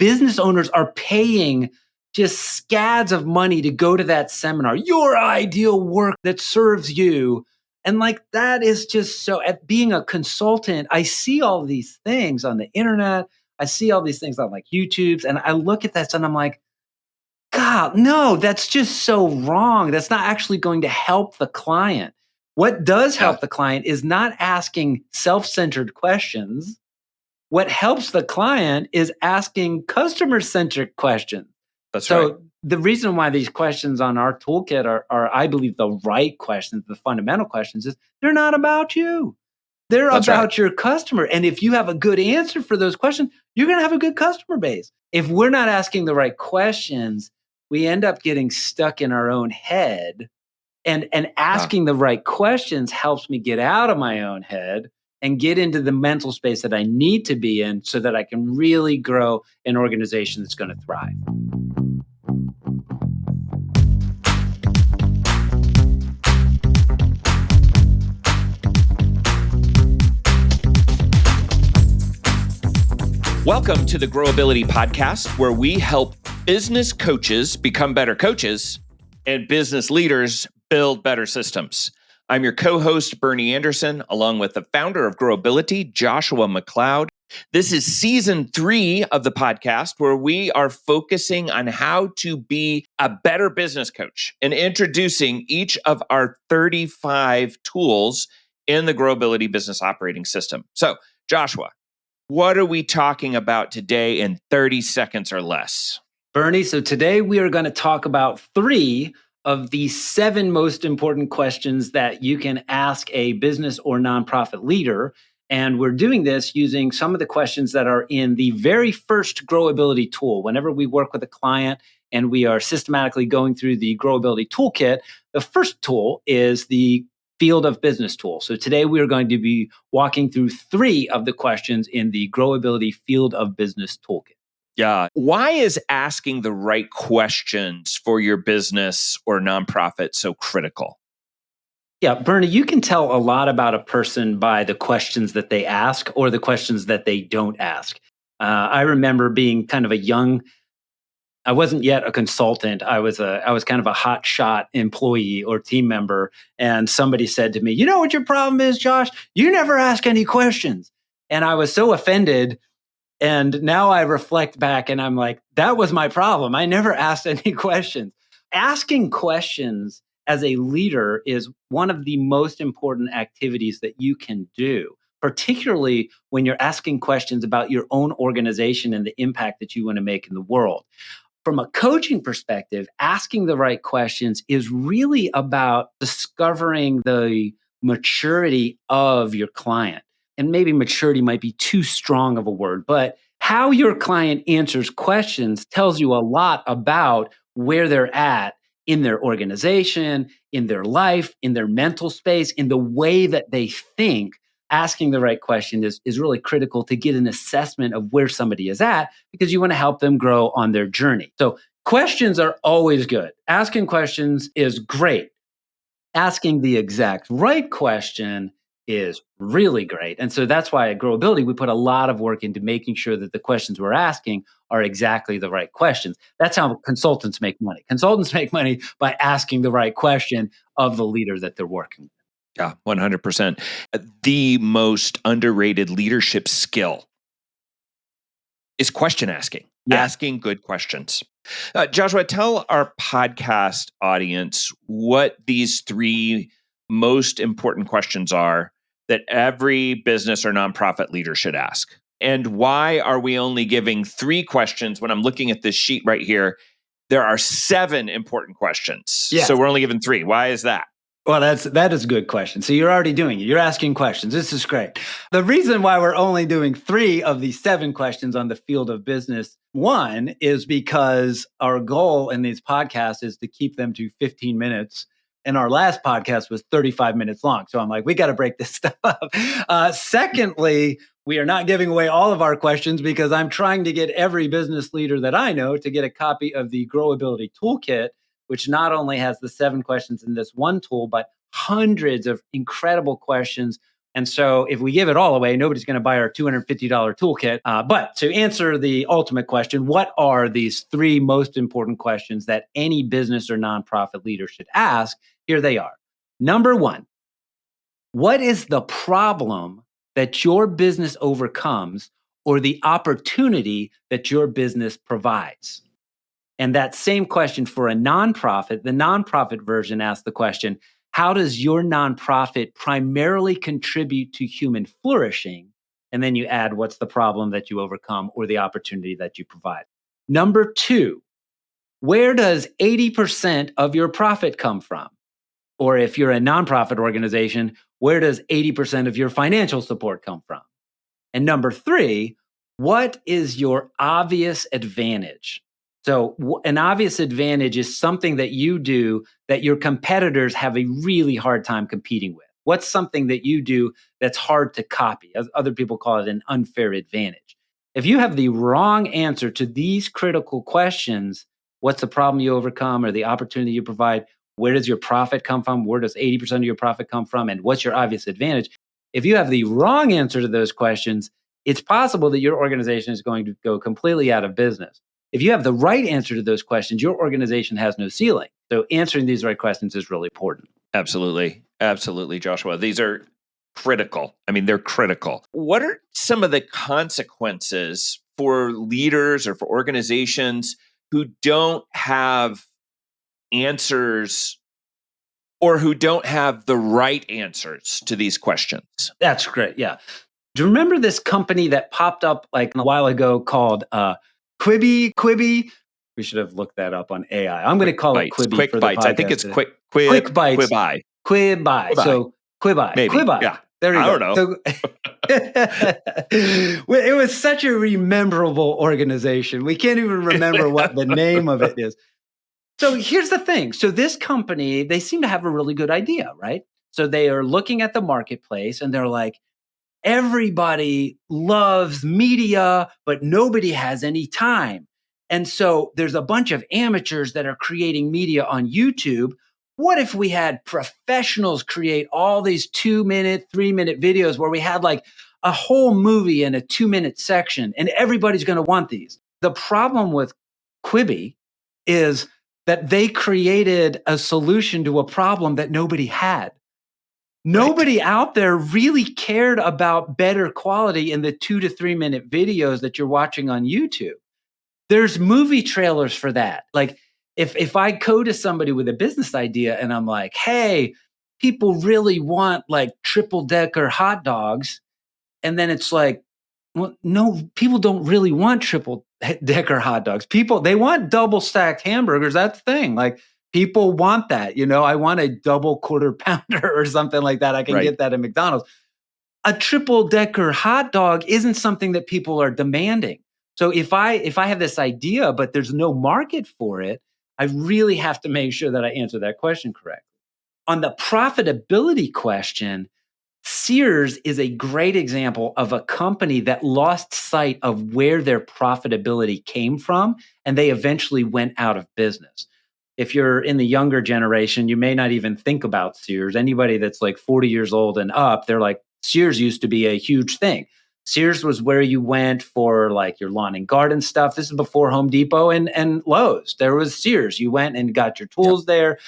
business owners are paying just scads of money to go to that seminar, your ideal work that serves you. And like, that is just so, at being a consultant, I see all these things on the internet. I see all these things on like YouTube's, and I look at that and I'm like, God, no, that's just so wrong. That's not actually going to help the client. What does help the client is not asking self-centered questions. What helps the client is asking customer-centric questions. That's right. So the reason why these questions on our toolkit are, I believe, the right questions, the fundamental questions, is they're not about you. They're about your customer. And if you have a good answer for those questions, you're going to have a good customer base. If we're not asking the right questions, we end up getting stuck in our own head. And asking the right questions helps me get out of my own head and get into the mental space that I need to be in so that I can really grow an organization that's going to thrive. Welcome to the Growability Podcast, where we help business coaches become better coaches and business leaders build better systems. I'm your co-host, Bernie Anderson, along with the founder of Growability, Joshua MacLeod. This is season 3 of the podcast, where we are focusing on how to be a better business coach and introducing each of our 35 tools in the Growability Business Operating System. So, Joshua, what are we talking about today in 30 seconds or less? Bernie, so today we are going to talk about 3 of the 7 most important questions that you can ask a business or nonprofit leader. And we're doing this using some of the questions that are in the very first Growability tool. Whenever we work with a client and we are systematically going through the Growability Toolkit, the first tool is the Field of Business tool. So today we are going to be walking through 3 of the questions in the Growability Field of Business Toolkit. Yeah. Why is asking the right questions for your business or nonprofit so critical? Yeah, Bernie, you can tell a lot about a person by the questions that they ask or the questions that they don't ask. I remember being kind of I wasn't yet a consultant. I was kind of a hot shot employee or team member. And somebody said to me, "You know what your problem is, Josh? You never ask any questions." And I was so offended. And now I reflect back and I'm like, that was my problem. I never asked any questions. Asking questions as a leader is one of the most important activities that you can do, particularly when you're asking questions about your own organization and the impact that you want to make in the world. From a coaching perspective, asking the right questions is really about discovering the maturity of your client. And maybe maturity might be too strong of a word, but how your client answers questions tells you a lot about where they're at in their organization, in their life, in their mental space, in the way that they think. Asking the right question is really critical to get an assessment of where somebody is at, because you want to help them grow on their journey. So questions are always good. Asking questions is great. Asking the exact right question is really great. And so that's why at Growability, we put a lot of work into making sure that the questions we're asking are exactly the right questions. That's how consultants make money. Consultants make money by asking the right question of the leader that they're working with. Yeah, 100%. The most underrated leadership skill is question asking, asking good questions. Joshua, tell our podcast audience what these 3 most important questions are that every business or nonprofit leader should ask. And why are we only giving 3 questions when I'm looking at this sheet right here? There are 7 important questions. Yes. So we're only given 3. Why is that? Well, that is a good question. So you're already doing it. You're asking questions. This is great. The reason why we're only doing 3 of these 7 questions on the Field of Business, 1, is because our goal in these podcasts is to keep them to 15 minutes. And our last podcast was 35 minutes long. So I'm like, we got to break this stuff up. Secondly, we are not giving away all of our questions because I'm trying to get every business leader that I know to get a copy of the Growability Toolkit, which not only has the 7 questions in this one tool, but hundreds of incredible questions And so if we give it all away, nobody's going to buy our $250 toolkit. But to answer the ultimate question, what are these 3 most important questions that any business or nonprofit leader should ask? Here they are. Number 1, what is the problem that your business overcomes or the opportunity that your business provides? And that same question for a nonprofit, the nonprofit version asks the question, how does your nonprofit primarily contribute to human flourishing? And then you add, what's the problem that you overcome or the opportunity that you provide? Number 2, where does 80% of your profit come from? Or if you're a nonprofit organization, where does 80% of your financial support come from? And number 3, what is your obvious advantage? So an obvious advantage is something that you do that your competitors have a really hard time competing with. What's something that you do that's hard to copy? As other people call it, an unfair advantage. If you have the wrong answer to these critical questions, what's the problem you overcome or the opportunity you provide? Where does your profit come from? Where does 80% of your profit come from? And what's your obvious advantage? If you have the wrong answer to those questions, it's possible that your organization is going to go completely out of business. If you have the right answer to those questions, your organization has no ceiling. So answering these right questions is really important. Absolutely. Absolutely, Joshua. These are critical. I mean, they're critical. What are some of the consequences for leaders or for organizations who don't have answers or who don't have the right answers to these questions? That's great. Yeah. Do you remember this company that popped up like a while ago called Quibi? We should have looked that up on AI. I'm going to call it Quibi Quick for the Bites. podcast. I think it's today. Quick Bites. Quibi. So Quibi. Maybe. Quibi. Yeah. There you go. I don't know. It was such a rememberable organization. We can't even remember what the name of it is. So here's the thing. So this company, they seem to have a really good idea, right? So they are looking at the marketplace and they're like, everybody loves media, but nobody has any time. And so there's a bunch of amateurs that are creating media on YouTube. What if we had professionals create all these 2-minute, 3-minute videos where we had like a whole movie in a 2-minute section and everybody's going to want these? The problem with Quibi is that they created a solution to a problem that nobody had. Nobody out there really cared about better quality in the 2 to 3 minute videos that you're watching on YouTube. There's movie trailers for that. Like if I go to somebody with a business idea and I'm like, hey, people really want like triple decker hot dogs. And then it's like, well, no, people don't really want triple decker hot dogs. They want double stacked hamburgers. That's the thing. Like people want that. I want a double quarter pounder or something like that. I can get that at McDonald's. A triple decker hot dog isn't something that people are demanding. So if I have this idea, but there's no market for it, I really have to make sure that I answer that question correctly. On the profitability question, Sears is a great example of a company that lost sight of where their profitability came from, and they eventually went out of business. If you're in the younger generation, you may not even think about Sears. Anybody that's like 40 years old and up, they're like, Sears used to be a huge thing. Sears was where you went for like your lawn and garden stuff. This is before Home Depot and Lowe's. There was Sears. You went and got your tools there.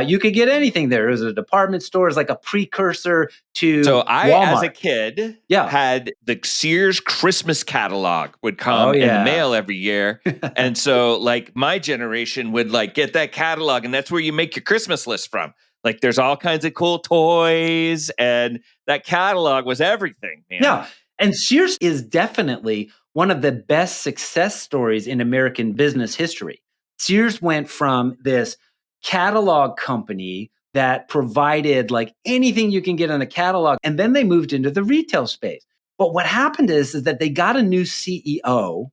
You could get anything there. It was a department store. It was like a precursor to Walmart. As a kid, had the Sears Christmas catalog would come in the mail every year. And so like my generation would like get that catalog and that's where you make your Christmas list from. Like there's all kinds of cool toys and that catalog was everything, man. Yeah. And Sears is definitely one of the best success stories in American business history. Sears went from this catalog company that provided like anything you can get on a catalog, and then they moved into the retail space. But what happened is that they got a new CEO,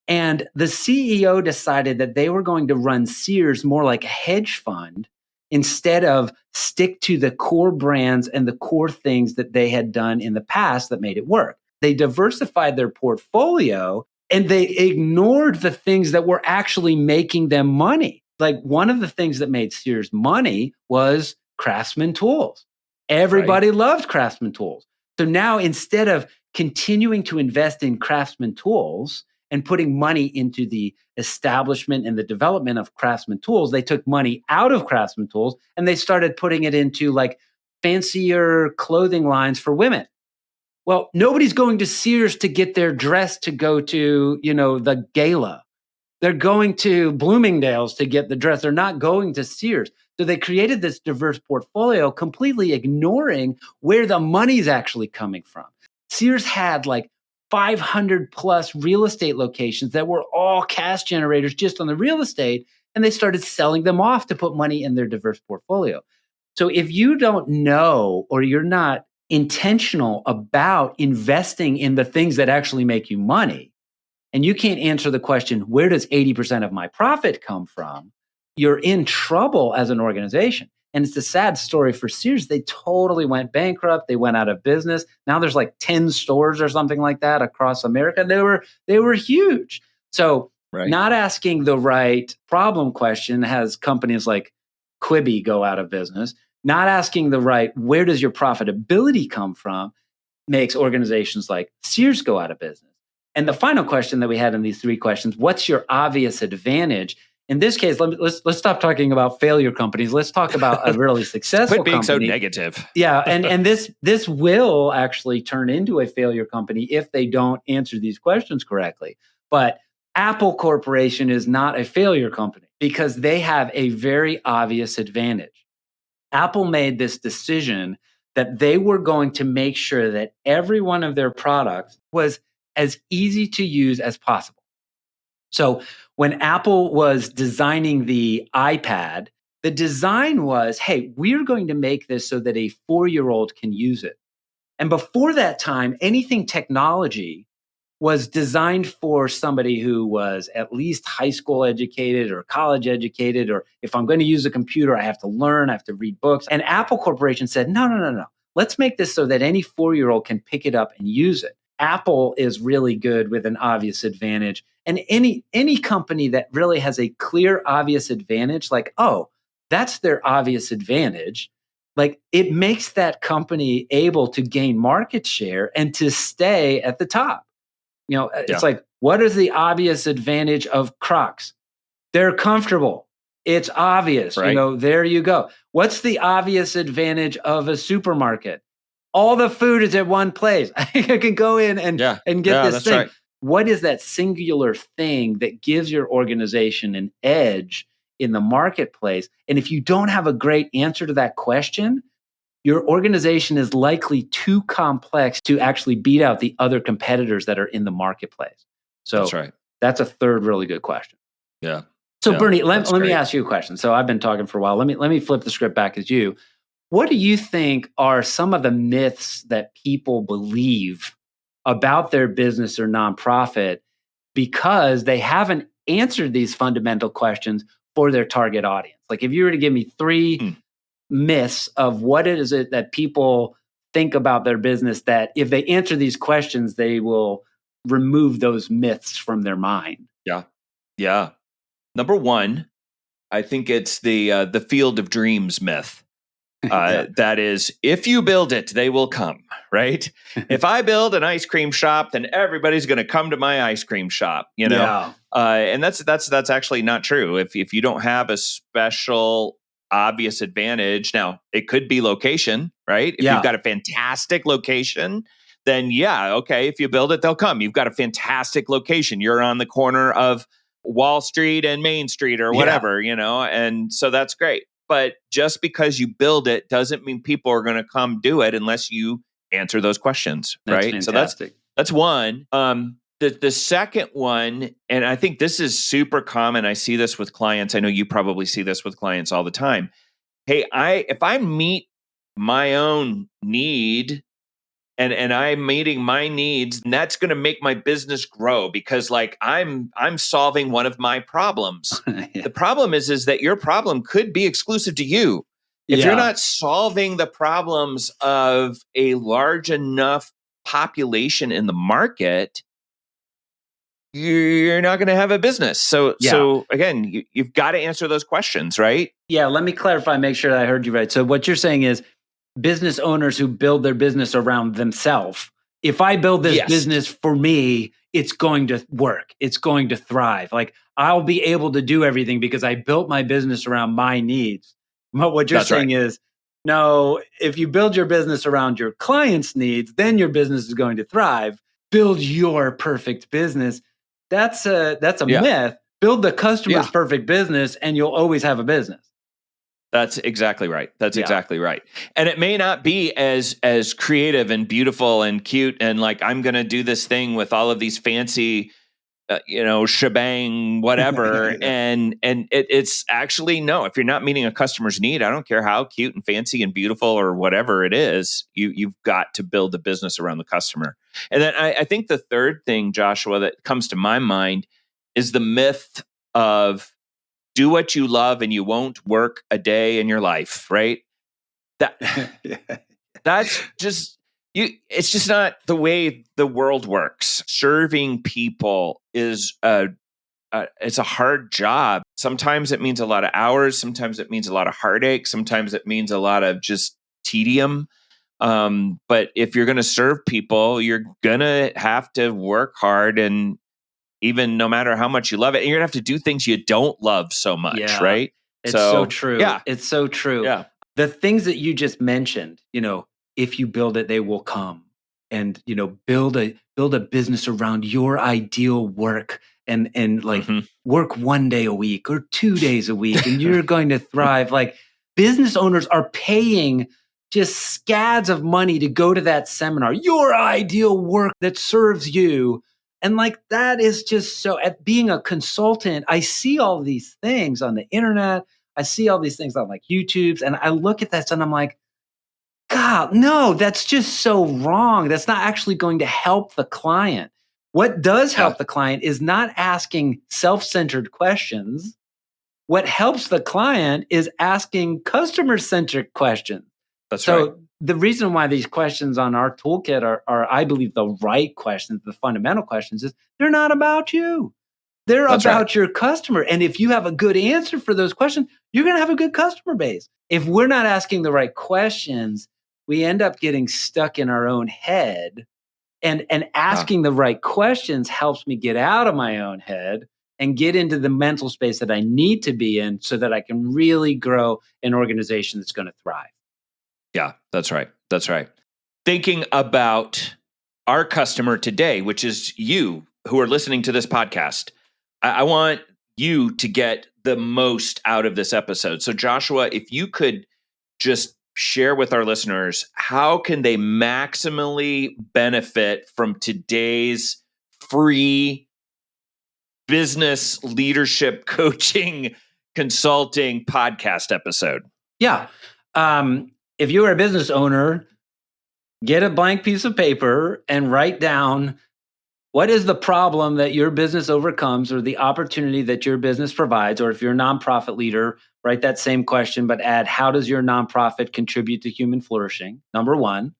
and the CEO decided that they were going to run Sears more like a hedge fund instead of stick to the core brands and the core things that they had done in the past that made it work. They diversified their portfolio and they ignored the things that were actually making them money. Like one of the things that made Sears money was Craftsman tools. Everybody loved Craftsman tools. So now instead of continuing to invest in Craftsman tools and putting money into the establishment and the development of Craftsman tools, they took money out of Craftsman tools and they started putting it into like fancier clothing lines for women. Well, nobody's going to Sears to get their dress to go to, the gala. They're going to Bloomingdale's to get the dress. They're not going to Sears. So they created this diverse portfolio, completely ignoring where the money's actually coming from. Sears had like 500 plus real estate locations that were all cash generators just on the real estate, and they started selling them off to put money in their diverse portfolio. So if you don't know, or you're not intentional about investing in the things that actually make you money, and you can't answer the question, where does 80% of my profit come from? You're in trouble as an organization. And it's a sad story for Sears. They totally went bankrupt. They went out of business. Now there's like 10 stores or something like that across America. They were huge. So not asking the right problem question has companies like Quibi go out of business. Not asking the right, where does your profitability come from, makes organizations like Sears go out of business. And the final question that we had in these three questions, what's your obvious advantage? In this case, let's stop talking about failure companies. Let's talk about a really successful company. Quit being company. so negative. Yeah, and this will actually turn into a failure company if they don't answer these questions correctly. But Apple Corporation is not a failure company because they have a very obvious advantage. Apple made this decision that they were going to make sure that every one of their products was as easy to use as possible. So when Apple was designing the iPad, the design was, hey, we're going to make this so that a 4-year-old can use it. And before that time, anything technology was designed for somebody who was at least high school educated or college educated, or if I'm going to use a computer, I have to learn, I have to read books. And Apple Corporation said, no. Let's make this so that any 4-year-old can pick it up and use it. Apple is really good with an obvious advantage. And any company that really has a clear, obvious advantage, like, oh, that's their obvious advantage, like it makes that company able to gain market share and to stay at the top. It's like, what is the obvious advantage of Crocs? They're comfortable. It's obvious. Right. There you go. What's the obvious advantage of a supermarket? All the food is at one place. I can go in and get this thing. Right. What is that singular thing that gives your organization an edge in the marketplace? And if you don't have a great answer to that question, your organization is likely too complex to actually beat out the other competitors that are in the marketplace. So that's a third really good question. Yeah. So Bernie, let me ask you a question. So I've been talking for a while. Let me flip the script back as you. What do you think are some of the myths that people believe about their business or nonprofit because they haven't answered these fundamental questions for their target audience? Like if you were to give me three myths of what is it that people think about their business, that if they answer these questions, they will remove those myths from their mind. Yeah. Number one, I think it's the field of dreams myth. That is, if you build it, they will come, right? If I build an ice cream shop, then everybody's going to come to my ice cream shop, and that's actually not true. If you don't have a special obvious advantage, now it could be location, right? If you've got a fantastic location, then if you build it, they'll come. You've got a fantastic location. You're on the corner of Wall Street and Main Street or whatever, and so that's great. But just because you build it doesn't mean people are going to come do it unless you answer those questions, right? Fantastic. So that's one. The second one, and I think this is super common. I see this with clients. I know you probably see this with clients all the time. Hey, if I meet my own need and I'm meeting my needs, and that's going to make my business grow because like I'm solving one of my problems. The problem is that your problem could be exclusive to you. If you're not solving the problems of a large enough population in the market, you're not going to have a business. So again, you've got to answer those questions, right? Yeah. Let me clarify, make sure that I heard you right. So what you're saying is business owners who build their business around themselves. If I build this Yes, business for me, it's going to work. It's going to thrive. Like I'll be able to do everything because I built my business around my needs. But what you're that's right. saying is, no, if you build your business around your clients' needs, then your business is going to thrive. Build your perfect business. That's a Yeah, myth. Build the customer's yeah. perfect business and you'll always have a business. That's exactly right. That's Yeah. exactly right. And it may not be as creative and beautiful and cute and like I'm going to do this thing with all of these fancy shebang, whatever. Yeah. It's actually no. If you're not meeting a customer's need, I don't care how cute and fancy and beautiful or whatever it is. You've got to build a business around the customer. And then I think the third thing, Joshua, that comes to my mind is the myth of do what you love and you won't work a day in your life. Right? That that's just you. It's just not the way the world works. Serving people is it's a hard job. Sometimes it means a lot of hours. Sometimes it means a lot of heartache. Sometimes it means a lot of just tedium. But if you're going to serve people, you're going to have to work hard, and even no matter how much you love it, and you're going to have to do things you don't love so much, Yeah, right? it's so So true. yeah, It's so true. yeah, The things that you just mentioned, if you build it, they will come. And build a business around your ideal work and like hmm work 1 day a week or 2 days a week, and you're going to thrive. Like business owners are paying just scads of money to go to that seminar, your ideal work that serves you. And like that is just so at being a consultant, I see all these things on the internet. I see all these things on like YouTube's, and I look at this and I'm like, God, no, that's just so wrong. That's not actually going to help the client. What does yeah, help the client is not asking self-centered questions. What helps the client is asking customer-centric questions. that's right, So the reason why these questions on our toolkit are, I believe, the right questions, the fundamental questions, is they're not about you. They're that's right. about your customer. And if you have a good answer for those questions, you're going to have a good customer base. If we're not asking the right questions, we end up getting stuck in our own head. And Yeah. asking the right questions helps me get out of my own head and get into the mental space that I need to be in so that I can really grow an organization that's going to thrive. Yeah, that's right. That's right. Thinking about our customer today, which is you who are listening to this podcast, I want you to get the most out of this episode. So, Joshua, if you could just share with our listeners, how can they maximally benefit from today's free business leadership coaching consulting podcast episode? Yeah. If you're a business owner, get a blank piece of paper and write down what is the problem that your business overcomes or the opportunity that your business provides. Or if you're a nonprofit leader, write that same question, but add how does your nonprofit contribute to human flourishing? Number one.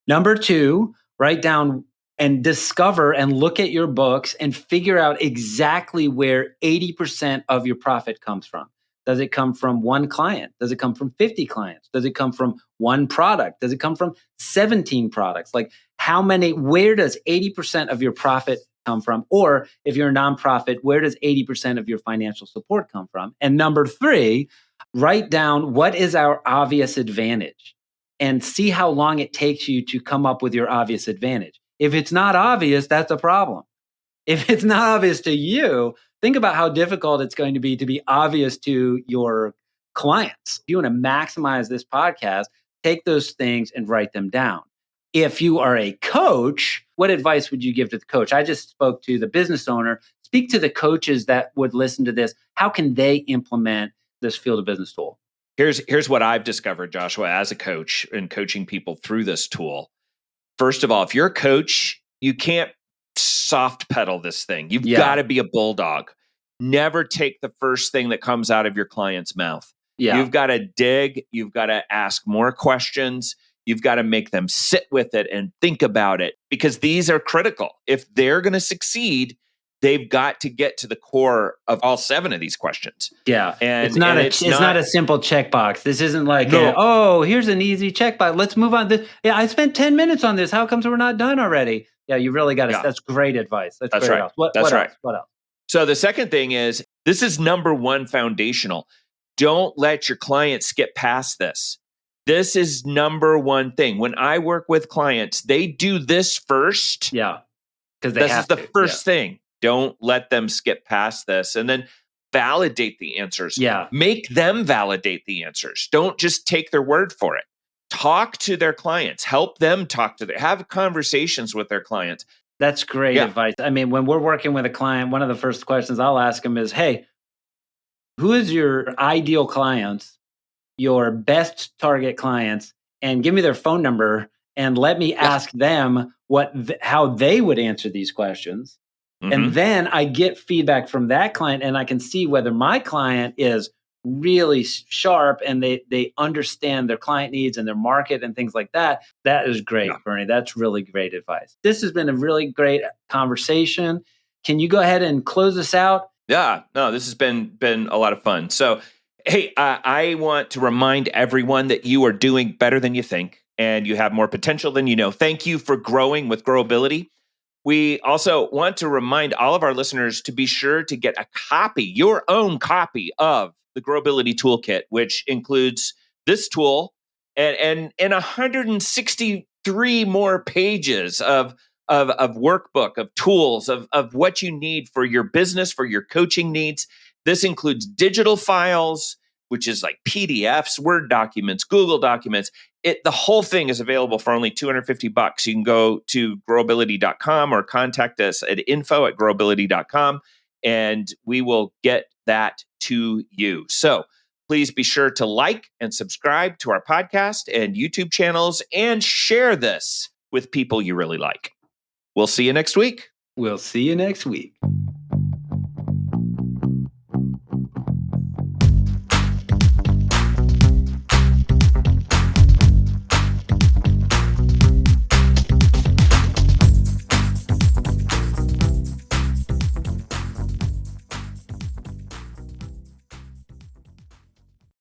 Number two, write down and discover and look at your books and figure out exactly where 80% of your profit comes from. Does it come from one client? Does it come from 50 clients? Does it come from one product? Does it come from 17 products? Like where does 80% of your profit come from? Or if you're a nonprofit, where does 80% of your financial support come from? And number three, write down what is our obvious advantage and see how long it takes you to come up with your obvious advantage. If it's not obvious, that's a problem. If it's not obvious to you, think about how difficult it's going to be obvious to your clients. If you want to maximize this podcast, take those things and write them down. If you are a coach, what advice would you give to the coach? I just spoke to the business owner. Speak to the coaches that would listen to this. How can they implement this field of business tool? Here's what I've discovered, Joshua, as a coach and coaching people through this tool. First of all, if you're a coach, you can't soft pedal this thing. You've got Yeah. to be a bulldog. Never take the first thing that comes out of your client's mouth. Yeah. You've got to dig. You've got to ask more questions. You've got to make them sit with it and think about it because these are critical. If they're going to succeed, they've got to get to the core of all 7 of these questions. Yeah. And it's not a simple checkbox. This isn't like, here's an easy checkbox. Let's move on. Yeah, I spent 10 minutes on this. How comes we're not done already? Yeah, you really got to. That's great advice. That's great right. Advice. What else? What else? So the second thing is, this is number 1 foundational. Don't let your client skip past this. This is number 1 thing. When I work with clients, they do this first. Yeah. Because this is the first thing. Don't let them skip past this. And then validate the answers. Yeah. Make them validate the answers. Don't just take their word for it. Talk to their clients. Help them have conversations with their clients. That's great advice. I mean, when we're working with a client, one of the first questions I'll ask them is, hey, who is your ideal clients, your best target clients, and give me their phone number and let me ask them how they would answer these questions. Mm-hmm. And then I get feedback from that client and I can see whether my client is really sharp and they understand their client needs and their market and things like that. That is great, Bernie. That's really great advice. This has been a really great conversation. Can you go ahead and close us out? Yeah, no, this has been a lot of fun. So, hey, I want to remind everyone that you are doing better than you think and you have more potential than you know. Thank you for growing with Growability. We also want to remind all of our listeners to be sure to get your own copy of the Growability Toolkit, which includes this tool and 163 more pages of workbook, of tools, of what you need for your business, for your coaching needs. This includes digital files, which is like PDFs, Word documents, Google documents. The whole thing is available for only $250. You can go to growability.com or contact us at info@growability.com, and we will get that to you. So please be sure to like and subscribe to our podcast and YouTube channels and share this with people you really like. We'll see you next week.